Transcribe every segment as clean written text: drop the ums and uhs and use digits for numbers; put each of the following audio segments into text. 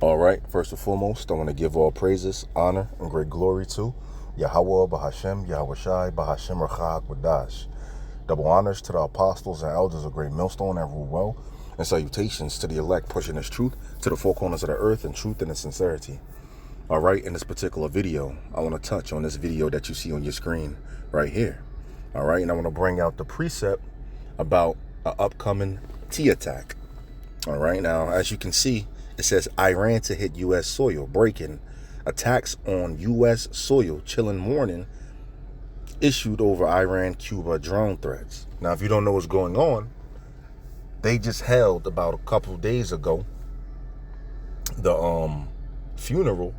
All right, first and foremost, I want to give all praises, honor, and great glory to Yahweh, Bahashem, Yahweh Shai, Bahashem, Rachak, Wadash. Double honors to the apostles and elders of Great Millstone that rule well, and salutations to the elect pushing this truth to the four corners of the earth in truth and in sincerity. All right, in this particular video, I want to touch on this video that you see on your screen right here. All right, and I want to bring out the precept about an upcoming T attack. All right, now, as you can see, it says Iran to hit U.S. soil, breaking attacks on U.S. soil, chilling warning issued over Iran-Cuba drone threats. Now, if you don't know what's going on, they just held about a couple of days ago the funeral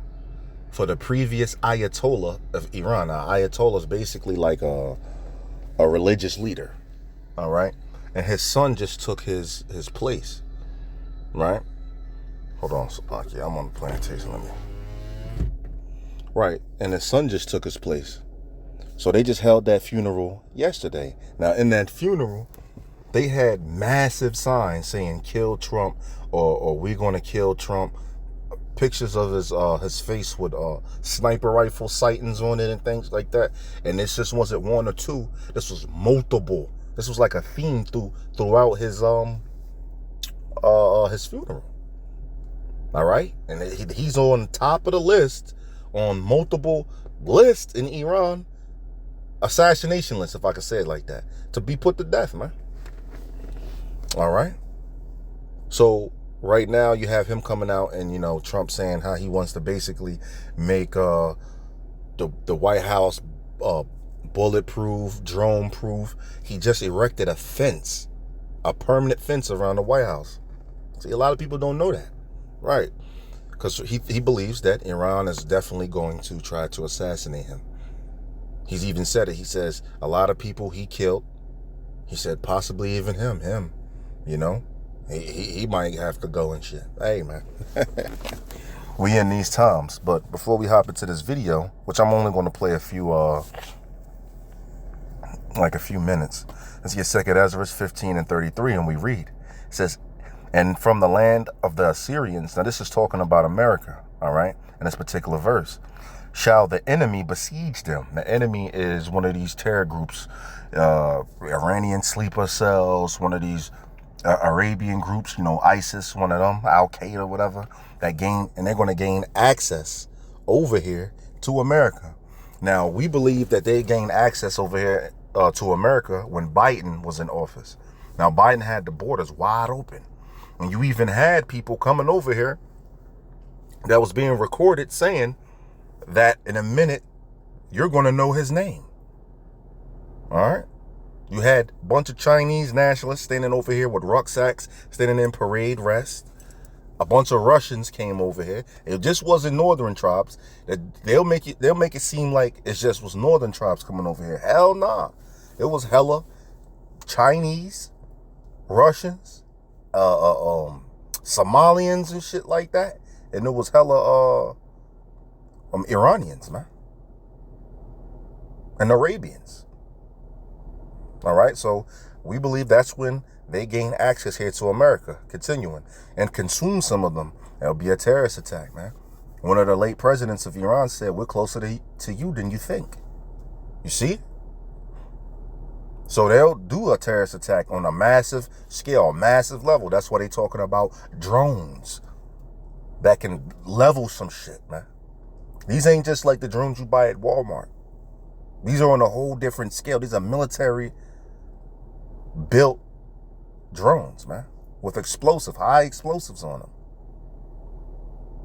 for the previous Ayatollah of Iran. Now, Ayatollah is basically like a religious leader, all right? And his son just took his place, right? Hold on, Salaki, I'm on the plantation, let me. Right, and his son just took his place. So they just held that funeral yesterday. Now, in that funeral, they had massive signs saying "Kill Trump" or "We're going to kill Trump." Pictures of his face with sniper rifle sightings on it and things like that. And this just wasn't one or two. This was multiple. This was like a theme throughout his funeral. All right, and he's on top of the list, on multiple lists in Iran. Assassination list, if I could say it like that, to be put to death, man. All right. So right now you have him coming out and, Trump saying how he wants to basically make the White House bulletproof, drone proof. He just erected a fence, a permanent fence around the White House. See, a lot of people don't know that. Right. Because he believes that Iran is definitely going to try to assassinate him. He's even said it. He says a lot of people he killed. He said possibly even him, he might have to go and shit. Hey, man. We in these times. But before we hop into this video, which I'm only going to play a few minutes. Let's get 2 Ezra 15 and 33, and we read. It says, and from the land of the Assyrians, now this is talking about America, all right, in this particular verse, shall the enemy besiege them. The enemy is one of these terror groups, Iranian sleeper cells, one of these Arabian groups, ISIS, one of them, Al-Qaeda, whatever, they're going to gain access over here to America. Now, we believe that they gained access over here to America when Biden was in office. Now, Biden had the borders wide open. And you even had people coming over here that was being recorded saying that in a minute, you're going to know his name. All right. You had a bunch of Chinese nationalists standing over here with rucksacks, standing in parade rest. A bunch of Russians came over here. It just wasn't northern tribes. They'll make it seem like it just was northern tribes coming over here. Hell nah. It was hella Chinese, Russians, Somalians and shit like that. And it was hella Iranians, man. And Arabians. All right, so we believe that's when they gain access here to America, continuing, and consume some of them. It'll be a terrorist attack, man. One of the late presidents of Iran said, we're closer to you than you think. You see? So they'll do a terrorist attack on a massive scale, a massive level. That's why they're talking about drones that can level some shit, man. These ain't just like the drones you buy at Walmart. These are on a whole different scale. These are military-built drones, man, with high explosives on them.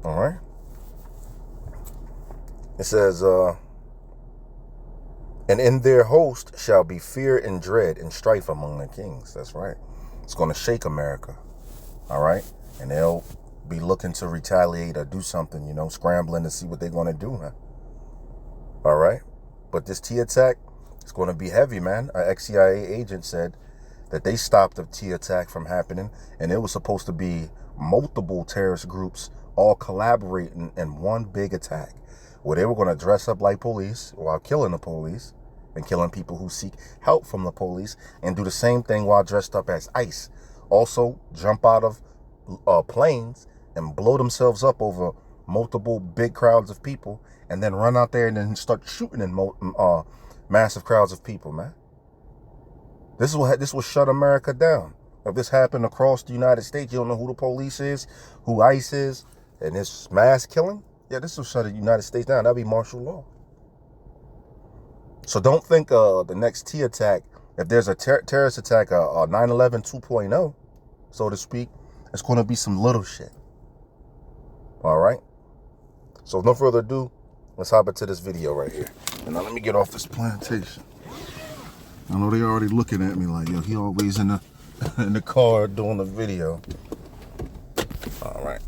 All right? It says, and in their host shall be fear and dread and strife among the kings. That's right. It's going to shake America. All right? And they'll be looking to retaliate or do something, scrambling to see what they're going to do, man. All right? But this T attack is going to be heavy, man. An ex-CIA agent said that they stopped the T attack from happening, and it was supposed to be multiple terrorist groups all collaborating in one big attack, where they were going to dress up like police while killing the police and killing people who seek help from the police, and do the same thing while dressed up as ICE. Also, jump out of planes and blow themselves up over multiple big crowds of people, and then run out there and then start shooting in massive crowds of people, man. This will shut America down. If this happened across the United States, you don't know who the police is, who ICE is, and this mass killing, yeah, this will shut the United States down. That'll be martial law. So don't think the next T attack, if there's a terrorist attack, 9/11 2.0, so to speak, it's going to be some little shit. All right? So no further ado, let's hop into this video right here. And now let me get off this plantation. I know they already looking at me like, yo, he always in the car doing the video. All right.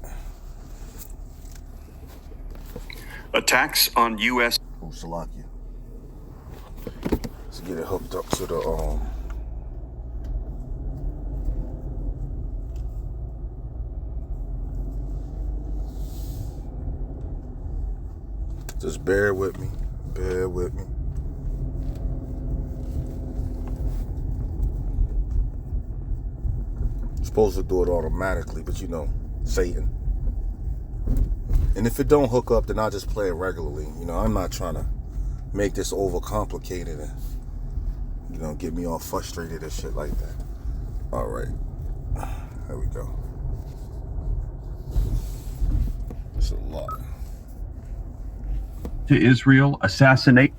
Attacks on U.S. Oh, Salakia. Let's get it hooked up to the just bear with me. Bear with me. Supposed to do it automatically, but you know, Satan. And if it don't hook up, then I'll just play it regularly. You know, I'm not trying to make this overcomplicated and, you know, get me all frustrated and shit like that. All right. There we go. It's a lot. To Israel, assassinate.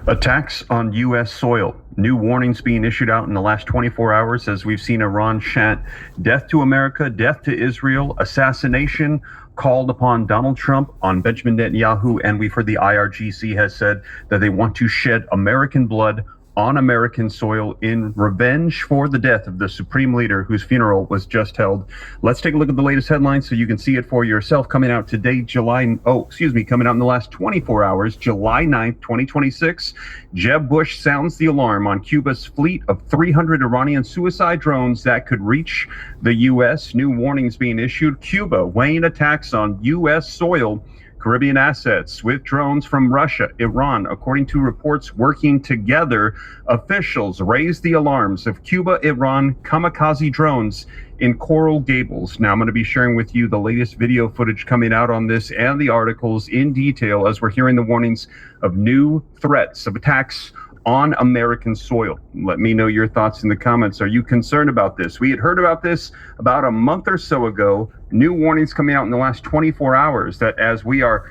Attacks on U.S. soil. New warnings being issued out in the last 24 hours as we've seen Iran chant, death to America, death to Israel, assassination called upon Donald Trump on Benjamin Netanyahu, and we've heard the IRGC has said that they want to shed American blood on American soil in revenge for the death of the supreme leader whose funeral was just held. Let's take a look at the latest headlines so you can see it for yourself. Coming out today, coming out in the last 24 hours, July 9th, 2026, Jeb Bush sounds the alarm on Cuba's fleet of 300 Iranian suicide drones that could reach the U.S. New warnings being issued. Cuba weighing attacks on U.S. soil, Caribbean assets with drones from Russia, Iran. According to reports working together, officials raised the alarms of Cuba-Iran kamikaze drones in Coral Gables. Now I'm going to be sharing with you the latest video footage coming out on this and the articles in detail as we're hearing the warnings of new threats of attacks on American soil. Let me know your thoughts in the comments. Are you concerned about this? We had heard about this about a month or so ago. New warnings coming out in the last 24 hours that as we are...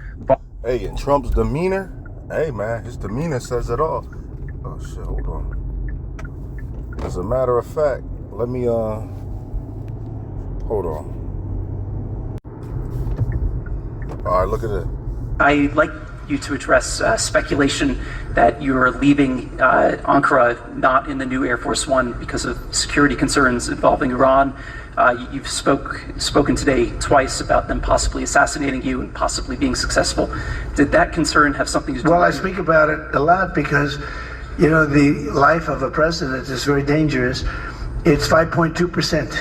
Hey, and Trump's demeanor, hey man, his demeanor says it all. Oh shit, hold on. As a matter of fact, let me, hold on. All right, look at it. I'd like you to address speculation that you're leaving Ankara not in the new Air Force One because of security concerns involving Iran. You've spoken today twice about them possibly assassinating you and possibly being successful. Did that concern have something to do with it? Well, I speak about it a lot because, you know, the life of a president is very dangerous. It's 5.2%.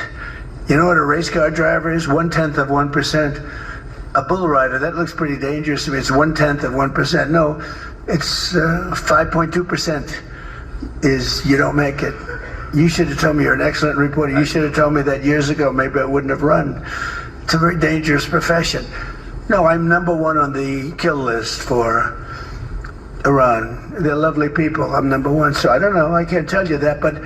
You know what a race car driver is? 1/10 of 1%. A bull rider, that looks pretty dangerous to me. It's 1/10 of 1%. No, it's 5.2% is you don't make it. You should have told me. You're an excellent reporter. You should have told me that years ago. Maybe I wouldn't have run. It's a very dangerous profession. No, I'm #1 on the kill list for Iran. They're lovely people. I'm #1. So I don't know. I can't tell you that, but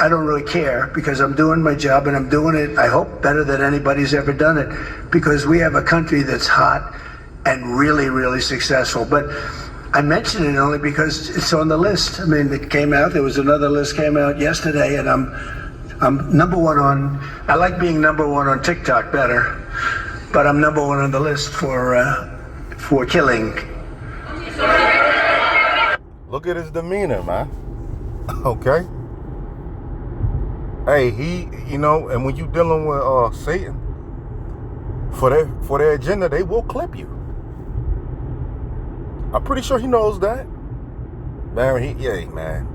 I don't really care because I'm doing my job and I'm doing it, I hope, better than anybody's ever done it, because we have a country that's hot and really, really successful. But I mention it only because it's on the list. I mean, it came out. There was another list came out yesterday, and I'm #1 on. I like being #1 on TikTok better, but I'm #1 on the list for killing. Look at his demeanor, man. Okay. Hey, you know, and when you dealing with Satan, for their agenda, they will clip you. I'm pretty sure he knows that. Man, man.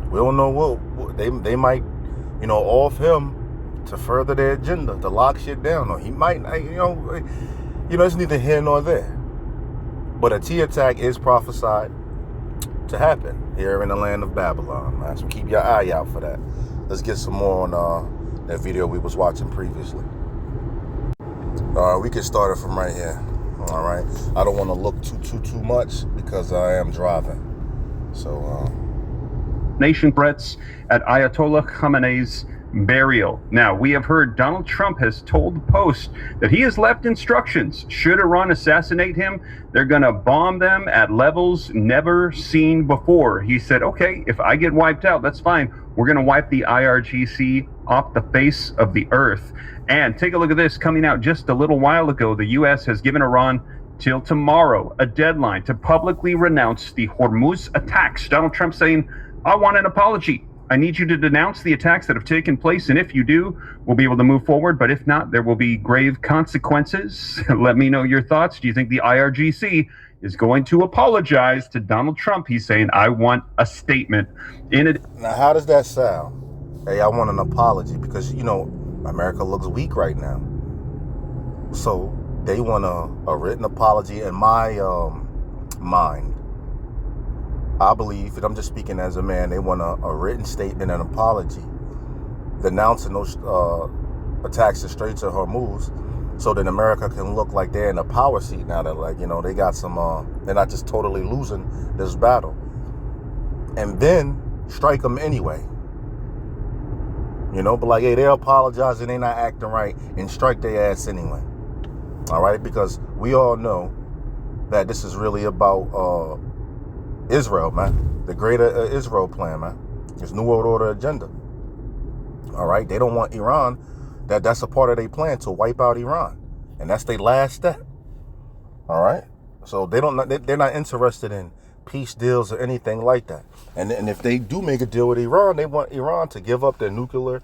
We don't know what they might, you know, off him to further their agenda, to lock shit down. Or he might, you know, it's neither here nor there. But a T attack is prophesied to happen here in the land of Babylon, man. So keep your eye out for that. Let's get some more on that video we was watching previously. We can start it from right here. All right. I don't want to look too much because I am driving. So, nation threats at Ayatollah Khamenei's burial. Now, we have heard Donald Trump has told the Post that he has left instructions. Should Iran assassinate him, they're going to bomb them at levels never seen before. He said, okay, if I get wiped out, that's fine. We're going to wipe the IRGC off the face of the earth. And take a look at this. Coming out just a little while ago, the U.S. has given Iran till tomorrow a deadline to publicly renounce the Hormuz attacks. Donald Trump saying, I want an apology. I need you to denounce the attacks that have taken place, and if you do, we'll be able to move forward, but if not, there will be grave consequences. Let me know your thoughts. Do you think the IRGC is going to apologize to Donald Trump? He's saying, I want a statement. Now, how does that sound? Hey, I want an apology because, America looks weak right now. So they want a written apology. In my mind, I believe, and I'm just speaking as a man, they want a written statement and apology denouncing those attacks to Straits of Hormuz, so that America can look like they're in a power seat now. That they got some, they're not just totally losing this battle. And then strike them anyway. But hey, they're apologizing, they're not acting right, and strike their ass anyway. All right, because we all know that this is really about Israel, man. The greater Israel plan, man. This New World Order agenda. All right, they don't want Iran. That's a part of their plan to wipe out Iran, and that's their last step. All right, so they're not interested in peace deals or anything like that. And if they do make a deal with Iran, they want Iran to give up their nuclear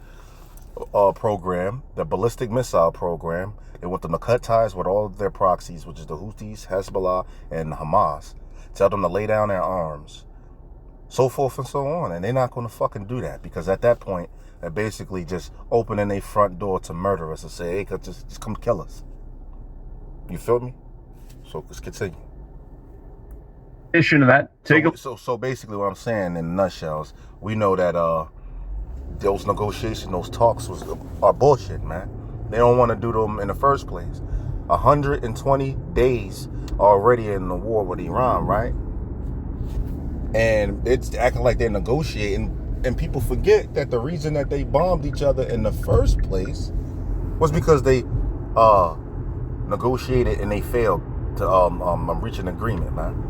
program, their ballistic missile program. They want them to cut ties with all of their proxies, which is the Houthis, Hezbollah, and Hamas. Tell them to lay down their arms, so forth and so on. And they're not going to fucking do that, because at that point, they're basically just opening their front door to murder us and say, hey, just come kill us. You feel me? So let's continue. Addition to that, so basically what I'm saying in nutshells, we know that those negotiations, those talks are bullshit, man. They don't want to do them in the first place. 120 days already in the war with Iran, right? And it's acting like they're negotiating, and people forget that the reason that they bombed each other in the first place was because they negotiated and they failed to reach an agreement, man.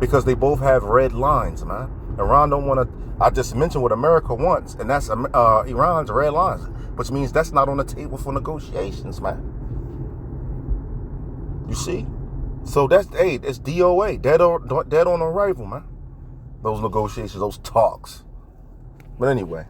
Because they both have red lines, man. Iran don't want to. I just mentioned what America wants, and that's Iran's red lines, which means that's not on the table for negotiations, man. You see? So it's DOA, dead on arrival, man. Those negotiations, those talks. But anyway.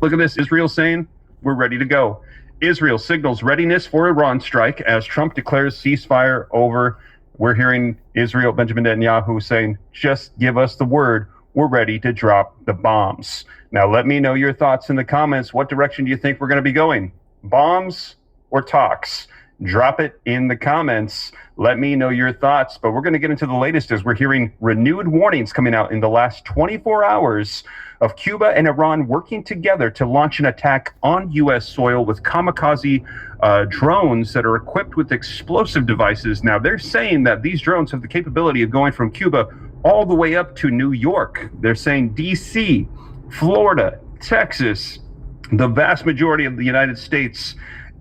Look at this. Israel saying, we're ready to go. Israel signals readiness for Iran strike as Trump declares ceasefire over. We're hearing Israel, Benjamin Netanyahu saying, just give us the word. We're ready to drop the bombs. Now, let me know your thoughts in the comments. What direction do you think we're going to be going? Bombs or talks? Drop it in the comments. Let me know your thoughts. But we're going to get into the latest as we're hearing renewed warnings coming out in the last 24 hours of Cuba and Iran working together to launch an attack on U.S. soil with kamikaze drones that are equipped with explosive devices. Now, they're saying that these drones have the capability of going from Cuba all the way up to New York. They're saying D.C., Florida, Texas, the vast majority of the United States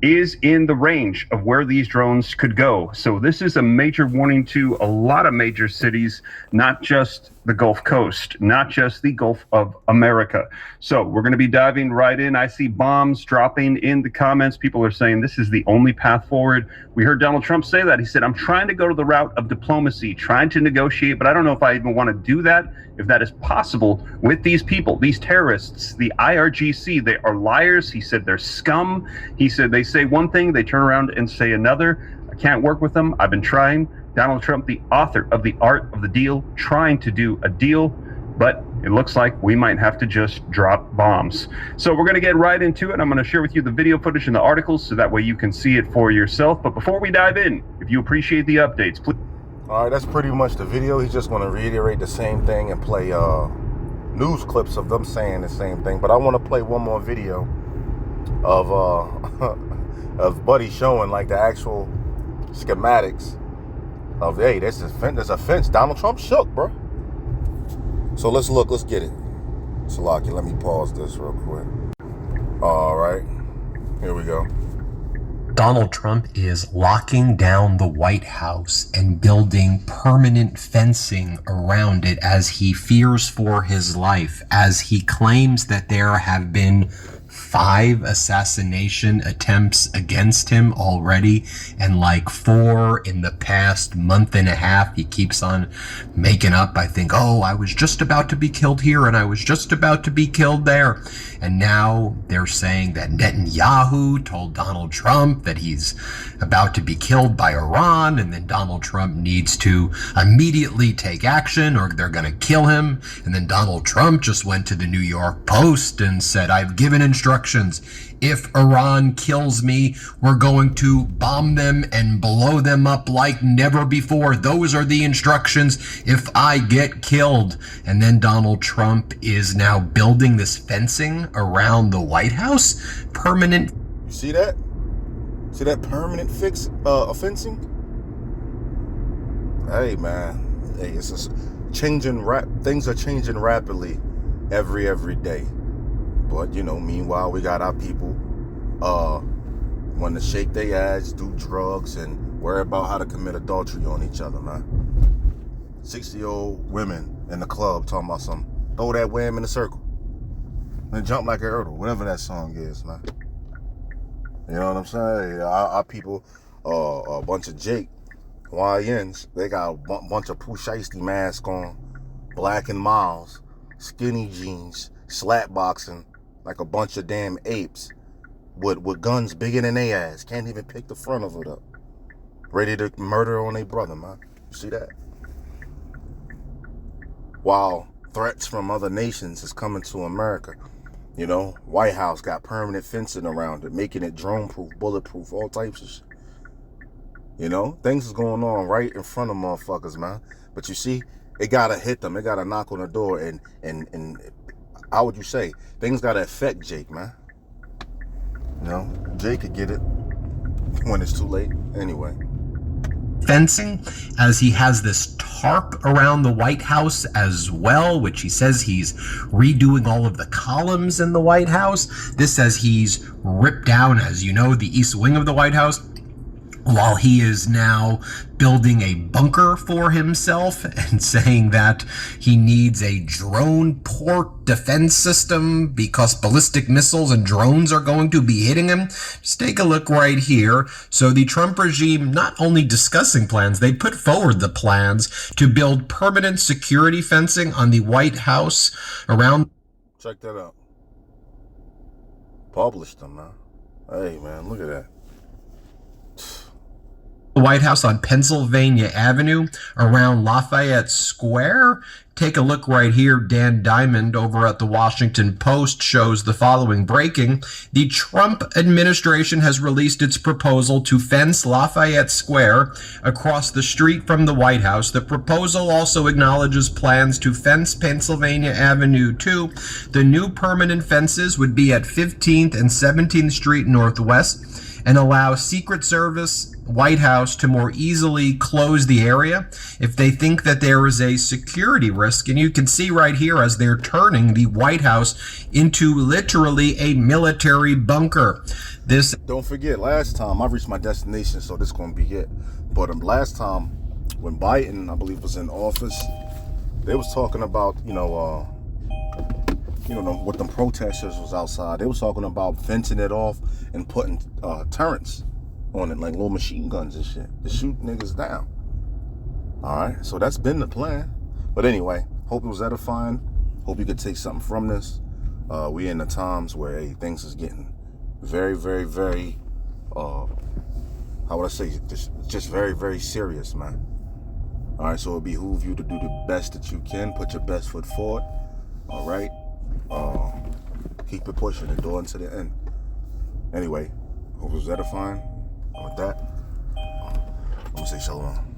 is in the range of where these drones could go. So this is a major warning to a lot of major cities, not just the Gulf Coast, not just the Gulf of America. So we're going to be diving right in. I see bombs dropping in the comments. People are saying this is the only path forward. We heard Donald Trump say that. He said, I'm trying to go to the route of diplomacy, trying to negotiate, but I don't know if I even want to do that, if that is possible with these people, these terrorists, the IRGC. They are liars. He said they're scum. He said they say one thing, they turn around and say another. I can't work with them. I've been trying. Donald Trump, the author of The Art of the Deal, trying to do a deal, but it looks like we might have to just drop bombs. So we're going to get right into it. I'm going to share with you the video footage and the articles so that way you can see it for yourself. But before we dive in, if you appreciate the updates, please. All right, that's pretty much the video. He's just going to reiterate the same thing and play news clips of them saying the same thing. But I want to play one more video of of Buddy showing like the actual schematics of, hey, there's a fence. Donald Trump shook, bro. So let's get it. Salaki, let me pause this real quick. All right, here we go. Donald Trump is locking down the White House and building permanent fencing around it as he fears for his life, as he claims that there have been 5 assassination attempts against him already, and like 4 in the past month and a half. He keeps on making up, I think, oh, I was just about to be killed here and I was just about to be killed there. And now they're saying that Netanyahu told Donald Trump that he's about to be killed by Iran, and then Donald Trump needs to immediately take action or they're going to kill him. And then Donald Trump just went to the New York Post and said, I've given instructions. If Iran kills me, we're going to bomb them and blow them up like never before. Those are the instructions if I get killed. And then Donald Trump is now building this fencing around the White House. Permanent. You see that? See that permanent fencing? Hey, man. Hey, it's just changing. Things are changing rapidly every day. But, you know, meanwhile, we got our people want to shake their ass, do drugs, and worry about how to commit adultery on each other, man. 60-year-old women in the club talking about something. Throw that wham in a circle. And jump like a hurdle, whatever that song is, man. You know what I'm saying? Our people, a bunch of Jake YNs, they got a bunch of Pooh Shiesty masks on, Black and Miles, skinny jeans, slap boxing, like a bunch of damn apes with guns bigger than they ass. Can't even pick the front of it up. Ready to murder on their brother, man. You see that? While threats from other nations is coming to America. You know, White House got permanent fencing around it, making it drone-proof, bulletproof, all types of shit. You know, things is going on right in front of motherfuckers, man. But you see, it gotta hit them. It gotta knock on the door, and how would you say? Things gotta affect Jake, man. You know, Jake could get it when it's too late. Anyway. Fencing, as he has this tarp around the White House as well, which he says he's redoing all of the columns in the White House. This says he's ripped down, as you know, the east wing of the White House, while he is now building a bunker for himself and saying that he needs a drone port defense system because ballistic missiles and drones are going to be hitting him. Just take a look right here. So the Trump regime not only discussing plans, they put forward the plans to build permanent security fencing on the White House around. Check that out. Published them, man. Hey, man, look at that. The White House on Pennsylvania Avenue around Lafayette Square. Take a look right here. Dan Diamond over at the Washington Post shows the following breaking. The Trump administration has released its proposal to fence Lafayette Square across the street from the White House. The proposal also acknowledges plans to fence Pennsylvania Avenue too. The new permanent fences would be at 15th and 17th Street Northwest and allow Secret Service, White House to more easily close the area if they think that there is a security risk. And you can see right here as they're turning the White House into literally a military bunker. This. Don't forget, last time I reached my destination, so this is going to be it. But last time when Biden, I believe, was in office, they was talking about, what them protesters was outside. They was talking about fencing it off and putting turrets on it, like little machine guns and shit, to shoot niggas down. All right, so that's been the plan. But anyway, hope it was edifying. Hope you could take something from this. We in the times where things is getting very, very, very, how would I say, just very, very serious, man. All right, so it behoove you to do the best that you can. Put your best foot forward. All right. Keep it pushing and going to the end. Anyway, hope it was edifying. With that, I'm gonna say shalom.